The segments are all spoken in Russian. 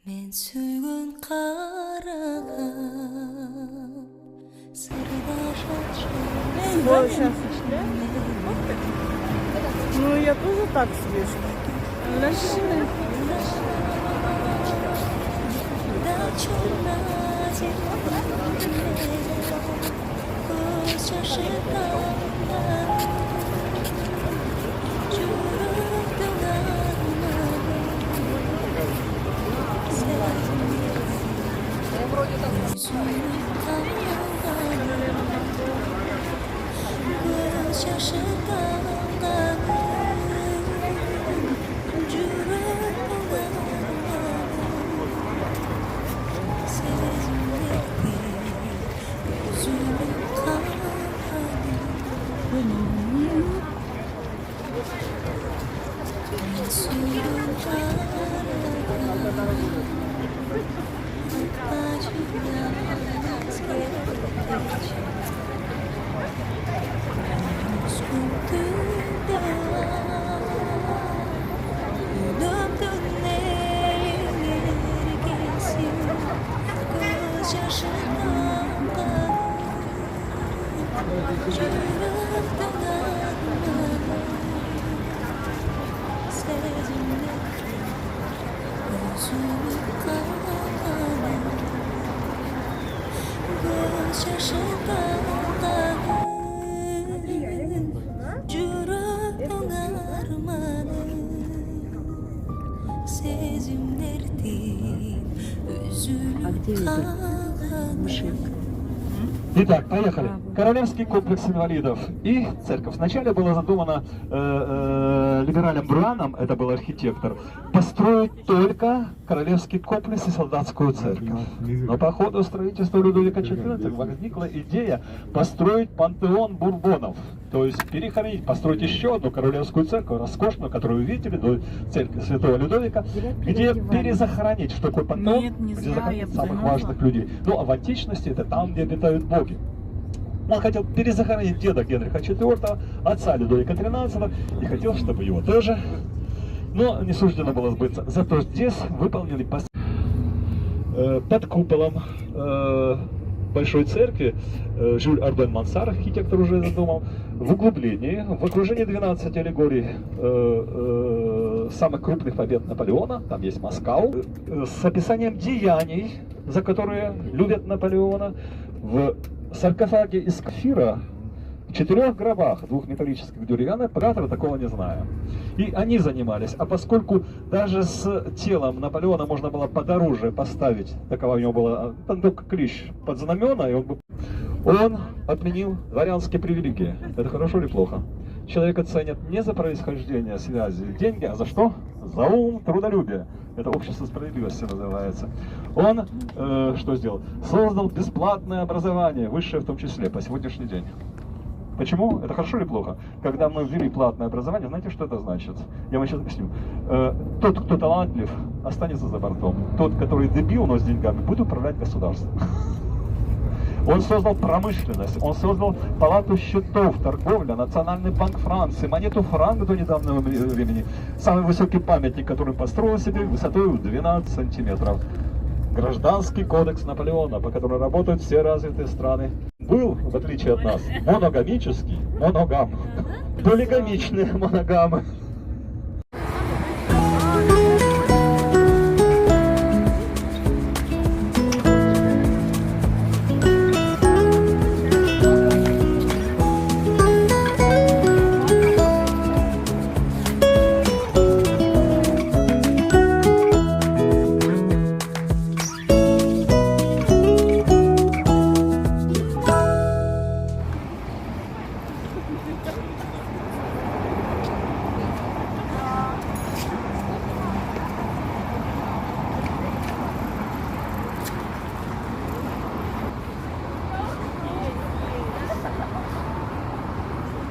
맨수군 қараған сырда жатшы. Вот сейчас да? Ну, я тоже так себе. Лошадь. Итак, поехали. Королевский комплекс инвалидов и церковь. Вначале было задумано либералем Бруаном, это был архитектор, построить только королевский комплекс и солдатскую церковь. Но по ходу строительства Людовика XIV возникла идея построить пантеон бурбонов. То есть перехоронить, построить еще одну королевскую церковь, роскошную, которую вы видели, до церкви Святого Людовика, где перезахоронить, что такое пантеон, где захоронить самых важных людей. Ну, а в античности это там, где обитают боги. Он хотел перезахоронить деда Генриха IV, отца Людовика XIII, и хотел, чтобы его тоже, но не суждено было сбыться. Зато здесь выполнили под куполом Большой церкви Жюль Арден Мансар, архитектор, уже задумал, в углублении, в окружении 12 аллегорий самых крупных побед Наполеона, там есть Москва, с описанием деяний, за которые любят Наполеона, в саркофаге из кафира, в 4 гробах, 2 металлических деревянных, оператора такого не знаю. И они занимались. А поскольку даже с телом Наполеона можно было подороже поставить, такова у него была клич под знамена, и он отменил дворянские привилегии. Это хорошо или плохо? Человека ценят не за происхождение, связи, деньги, а за что? За ум, трудолюбие. Это общество справедливости называется. Он что сделал? Создал бесплатное образование, высшее в том числе, по сегодняшний день. Почему? Это хорошо или плохо? Когда мы ввели платное образование, знаете, что это значит? Я вам сейчас объясню. Тот, кто талантлив, останется за бортом. Тот, который дебил, но с деньгами, будет управлять государством. Он создал промышленность, он создал палату счетов, торговля, Национальный банк Франции, монету франк до недавнего времени. Самый высокий памятник, который построил себе высотой 12 сантиметров. Гражданский кодекс Наполеона, по которому работают все развитые страны. Был, в отличие от нас, моногамический моногам. Полигамичные моногамы.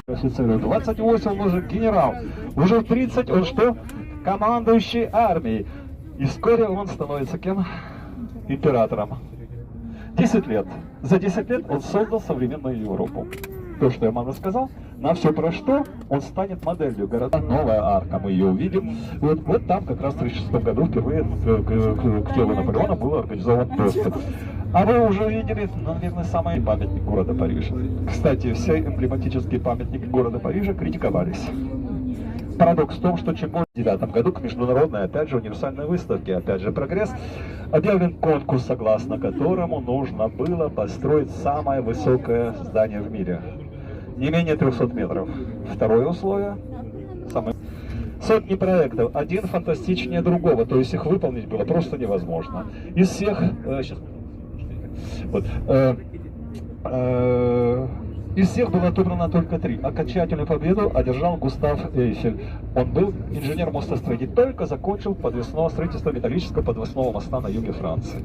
Офицеры. 28 он уже генерал. Уже в 30 он что? Командующий армией. И вскоре он становится кем? Императором. 10 лет. За 10 лет он создал современную Европу. то, что я вам рассказал, на все про что он станет моделью города. Новая арка, мы ее увидим. Вот там как раз в 1936 году впервые к телу Наполеона был организован доступ. А вы уже видели, наверное, самый памятник города Парижа. Кстати, все эмблематические памятники города Парижа критиковались. Парадокс в том, что чем более в 2009 году к международной, опять же, универсальной выставке, опять же, «Прогресс», объявлен конкурс, согласно которому нужно было построить самое высокое здание в мире. Не менее 300 метров. Второе условие. Сотни проектов, один фантастичнее другого, то есть их выполнить было просто невозможно. Из всех... Из всех было отобрано только 3. Окончательную победу одержал Густав Эйфель. Он был инженер-мостостроитель, только закончил строительство металлического подвесного моста на юге Франции.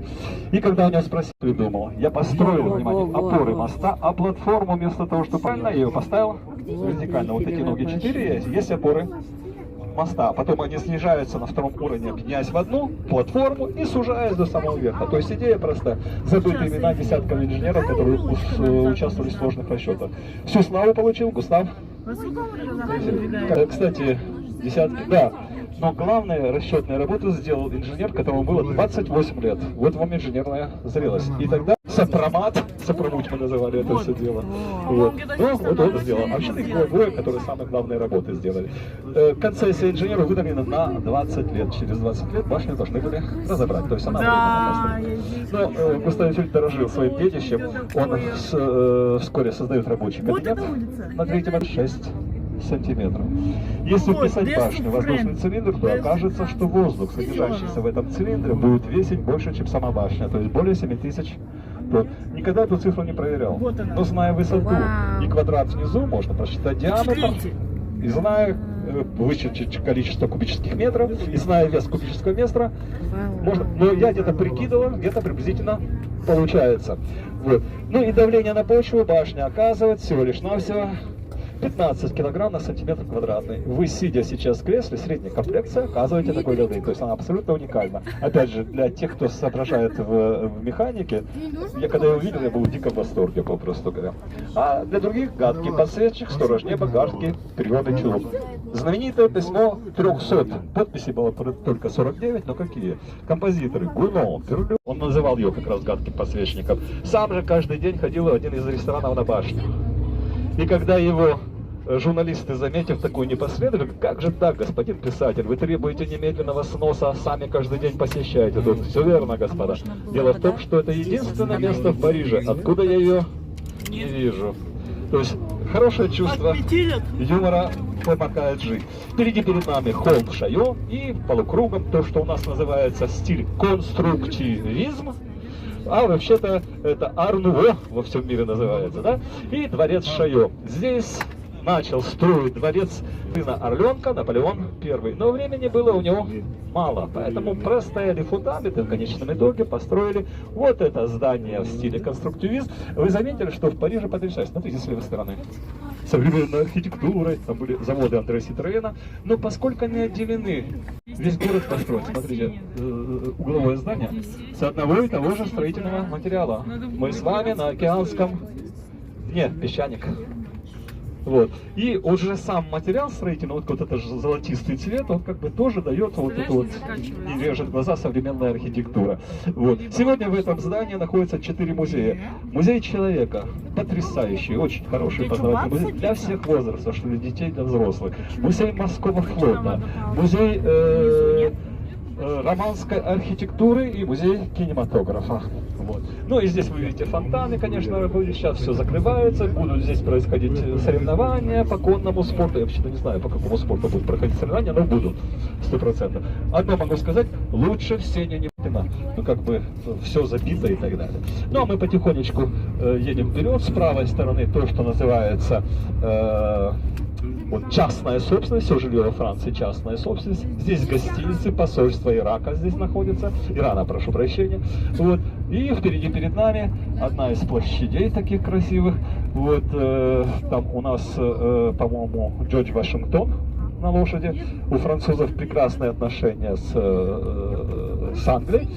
И когда у него спросили, придумал, я построил, внимание, опоры моста, а платформу вместо того, что правильно, я ее поставил вертикально. Вот эти ноги 4 есть опоры моста, потом они снижаются на втором уровне, объединяясь в одну платформу и сужаясь до самого верха. То есть идея просто забыты имена десятков инженеров, которые участвовали в сложных расчетах. Всю славу получил Густав. Кстати, десятки, да. Но главные расчетные работы сделал инженер, которому было 28 лет. Вот вам инженерная зрелость. И тогда сопромат мы называли это все дело. Вот. Ну, вот он сделал. А вообще-то их было двое, которые самые главные работы сделали. Концессия инженеру выдавлена на 20 лет. Через 20 лет башню должны были разобрать. То есть она Но Густав Эйфель дорожил своим детищем. Он вскоре создает рабочий кабинет на третьем 6 сантиметров. Если вписать башню в воздушный цилиндр, то окажется, что воздух, содержащийся в этом цилиндре, будет весить больше, чем сама башня, то есть более 7000 тонн. Никогда эту цифру не проверял, но зная высоту и квадрат внизу, можно просчитать диаметр, и зная вычислить количество кубических метров, и зная вес кубического метра, можно, но я где-то прикидывал, где-то приблизительно получается. Вот. Ну и давление на почву башня оказывает всего лишь навсего 15 килограмм на сантиметр квадратный. Вы, сидя сейчас в кресле, средней комплекции, оказываете такой давление. То есть она абсолютно уникальна. Опять же, для тех, кто соображает в механике, я когда его увидел, я был в диком восторге, попросту говоря. А для других гадкий подсвечник, сторож неба, гадкий периодный чулок. Знаменитое письмо 300. Подписи было только 49, но какие? Композиторы Гуно, Перлю. Он называл ее как раз гадким подсвечником. Сам же каждый день ходил в один из ресторанов на башню. И когда его журналисты, заметив такую непоследовательность, как же так, господин писатель, вы требуете немедленного сноса, а сами каждый день посещаете тут. Все верно, господа. Дело в том, что это единственное место в Париже, откуда я ее не вижу. То есть хорошее чувство юмора помогает жить. Впереди перед нами холм Шайо и полукругом то, что у нас называется стиль конструктивизм. А вообще-то это Ар-Нуво во всем мире называется, да? И дворец Шайо. Здесь начал строить дворец сына Орленка Наполеон I. Но времени было у него мало, поэтому простояли фундаменты, в конечном итоге построили вот это здание в стиле конструктивизм. Вы заметили, что в Париже потрясающе. Смотрите с левой стороны. Современной архитектурой, там были заводы Андре Ситроена, но поскольку они отделены, весь город построен, смотрите, угловое здание, с одного и того же строительного материала. Мы с вами на океанском дне, песчаник. Вот. И уже сам материал строительный, вот этот же золотистый цвет, он как бы тоже дает вот эту вот, и режет глаза современная архитектура. Вот. Сегодня в этом здании находится 4 музея. Музей человека, потрясающий, очень хороший познавательный музей для всех возрастов, что для детей, для взрослых. Музей морского флота, музей романской архитектуры и музей кинематографа. Вот. Ну и здесь вы видите фонтаны, конечно, сейчас все закрывается, будут здесь происходить соревнования по конному спорту. Я вообще-то не знаю, по какому спорту будут проходить соревнования, но будут 100%. Одно могу сказать, лучше в Сене не птина. Ну как бы все забито и так далее. Ну а мы потихонечку едем вперед. С правой стороны то, что называется вот частная собственность, все жилье во Франции частная собственность. Здесь гостиницы, посольство Ирака здесь находится, Ирана, прошу прощения. Вот. И впереди перед нами одна из площадей таких красивых. Вот там у нас, по-моему, Джордж Вашингтон на лошади. У французов прекрасные отношения с Англией.